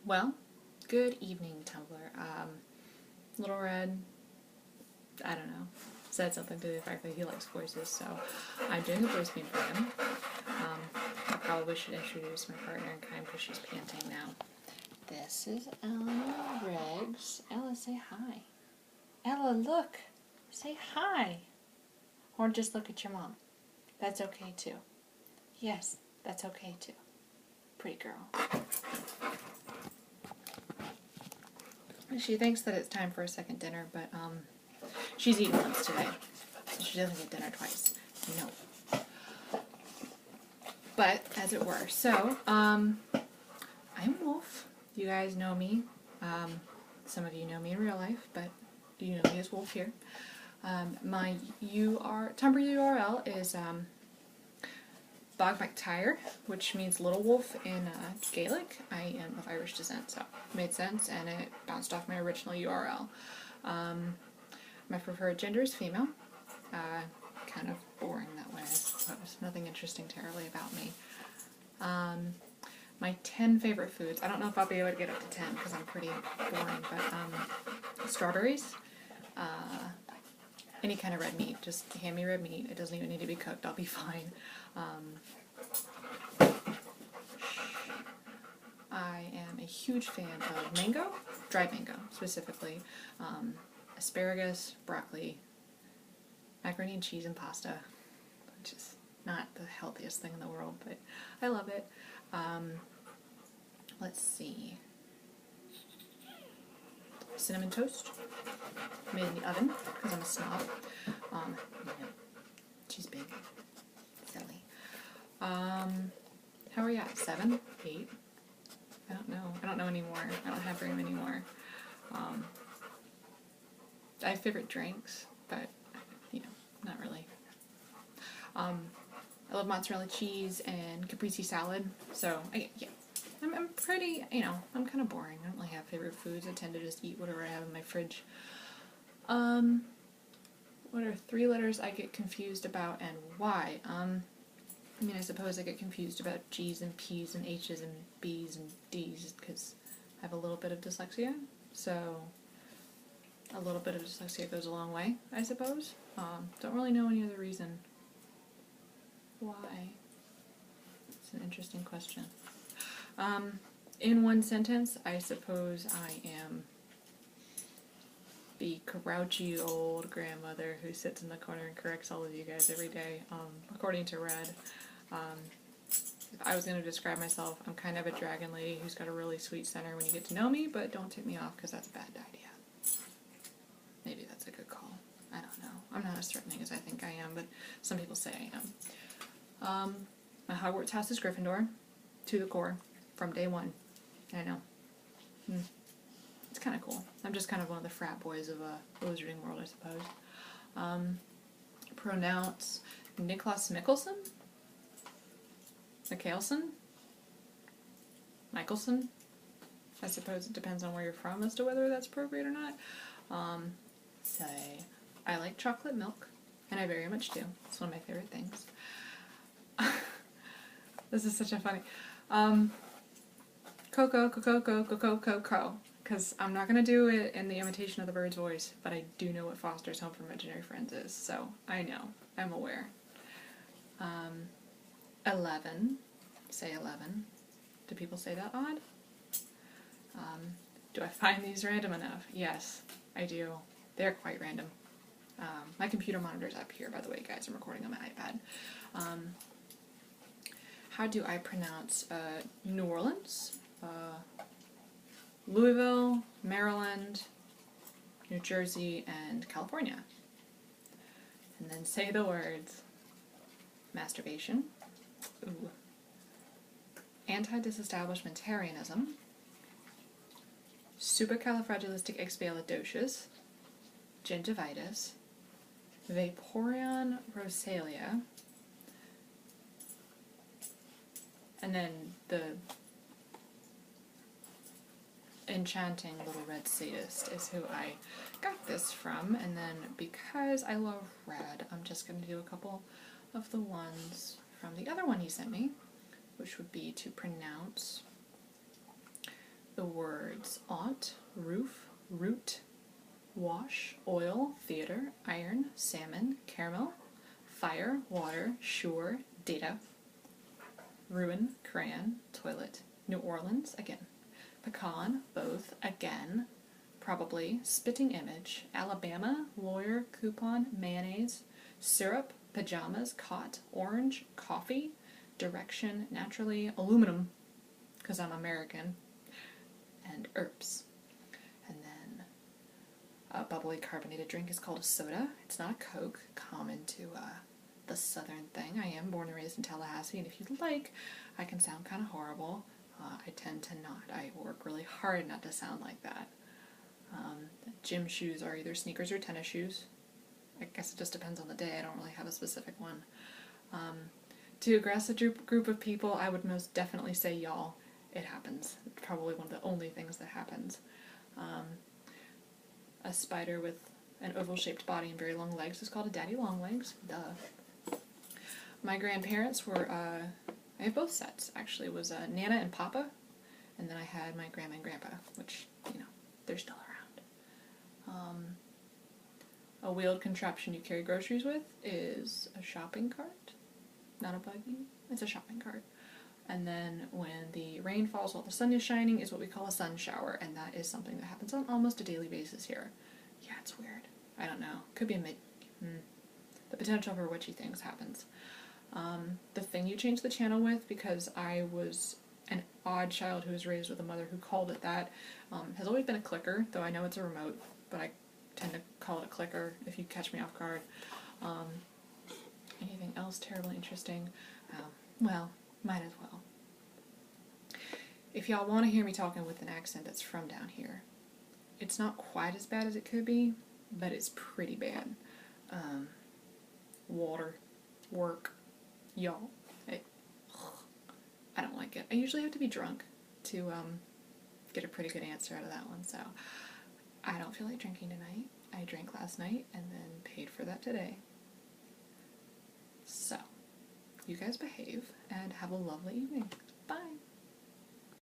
Well, good evening, Tumblr. Little Red, I don't know, said something to the effect that he likes voices, so I'm doing a voice meme for him. I probably should introduce my partner in crime because she's panting now. This is Ella Riggs. Ella, say hi. Ella, look! Say hi! Or just look at your mom. That's okay too. Yes, that's okay too. Pretty girl. She thinks that it's time for a second dinner, but she's eaten once today, so she doesn't get dinner twice. No. But, as it were. So, I'm Wolf. You guys know me. Some of you know me in real life, but you know me as Wolf here. My Tumblr URL is Bog MacTyre, which means Little Wolf in Gaelic. I am of Irish descent, so it made sense, and it bounced off my original URL. My preferred gender is female. Kind of boring that way, I suppose. Nothing interesting terribly about me. My 10 favorite foods. I don't know if I'll be able to get up to 10 because I'm pretty boring, but strawberries, any kind of red meat. Just hand me red meat. It doesn't even need to be cooked. I'll be fine. I am a huge fan of mango, dried mango specifically, asparagus, broccoli, macaroni and cheese and pasta, which is not the healthiest thing in the world, but I love it. Let's see. Cinnamon toast, made in the oven, because I'm a snob. She's big. Silly. How are we at? 7? 8? I don't know. I don't know anymore. I don't have very many more. I have favorite drinks, but, not really. I love mozzarella cheese and caprese salad, so, I'm pretty, I'm kind of boring. I don't really have favorite foods. I tend to just eat whatever I have in my fridge. What are 3 letters I get confused about and why? I suppose I get confused about G's and P's and H's and B's and D's because I have a little bit of dyslexia, so a little bit of dyslexia goes a long way, I suppose. Don't really know any other reason why. It's an interesting question. In one sentence, I suppose I am the grouchy old grandmother who sits in the corner and corrects all of you guys every day, according to Red. If I was going to describe myself, I'm kind of a dragon lady who's got a really sweet center when you get to know me, but don't tip me off because that's a bad idea. Maybe that's a good call. I don't know. I'm not as threatening as I think I am, but some people say I am. My Hogwarts house is Gryffindor, to the core, from day one. I know. It's kind of cool. I'm just kind of one of the frat boys of the wizarding world, I suppose. Pronounce Niklas Mikkelsen? Mikkelsen? Michelson? I suppose it depends on where you're from as to whether that's appropriate or not. Say, I like chocolate milk, and I very much do. It's one of my favorite things. This is such a funny... Coco, because I'm not going to do it in the imitation of the bird's voice, but I do know what Foster's Home for Imaginary Friends is, so I know. I'm aware. 11. Say 11. Do people say that odd? Do I find these random enough? Yes, I do. They're quite random. My computer monitor's up here, by the way, guys. I'm recording on my iPad. How do I pronounce New Orleans? Louisville, Maryland, New Jersey, and California. And then say the words. Masturbation. Ooh. Anti-disestablishmentarianism. Supercalifragilisticexpialidocious. Gingivitis. Vaporeon rosalia. And then the enchanting little red sadist is who I got this from, and then because I love red, I'm just going to do a couple of the ones from the other one he sent me, which would be to pronounce the words aunt, roof, root, wash, oil, theater, iron, salmon, caramel, fire, water, shore, data, ruin, crayon, toilet, New Orleans, again, pecan, both, again, probably, spitting image, Alabama, lawyer, coupon, mayonnaise, syrup, pajamas, cot, orange, coffee, direction, naturally, aluminum, because I'm American, and herbs. And then a bubbly carbonated drink is called a soda. It's not a Coke, common to the southern thing. I am born and raised in Tallahassee, and if you'd like, I can sound kind of horrible. I tend to not. I work really hard not to sound like that. Gym shoes are either sneakers or tennis shoes. I guess it just depends on the day. I don't really have a specific one. To address a group of people, I would most definitely say y'all. It happens. It's probably one of the only things that happens. A spider with an oval-shaped body and very long legs is called a daddy long legs. Duh. My grandparents were, I have both sets, actually. It was Nana and Papa, and then I had my grandma and grandpa, which, you know, they're still around. A wheeled contraption you carry groceries with is a shopping cart. Not a buggy. It's a shopping cart. And then when the rain falls while the sun is shining is what we call a sun shower, and that is something that happens on almost a daily basis here. Yeah, it's weird. I don't know. Could be the potential for witchy things happens. The thing you change the channel with, because I was an odd child who was raised with a mother who called it that, has always been a clicker, though I know it's a remote, but I tend to call it a clicker if you catch me off guard. Anything else terribly interesting? Well, might as well. If y'all want to hear me talking with an accent that's from down here, it's not quite as bad as it could be, but it's pretty bad. Water, work, y'all. I don't like it. I usually have to be drunk to get a pretty good answer out of that one, so I don't feel like drinking tonight. I drank last night and then paid for that today. So, you guys behave and have a lovely evening. Bye!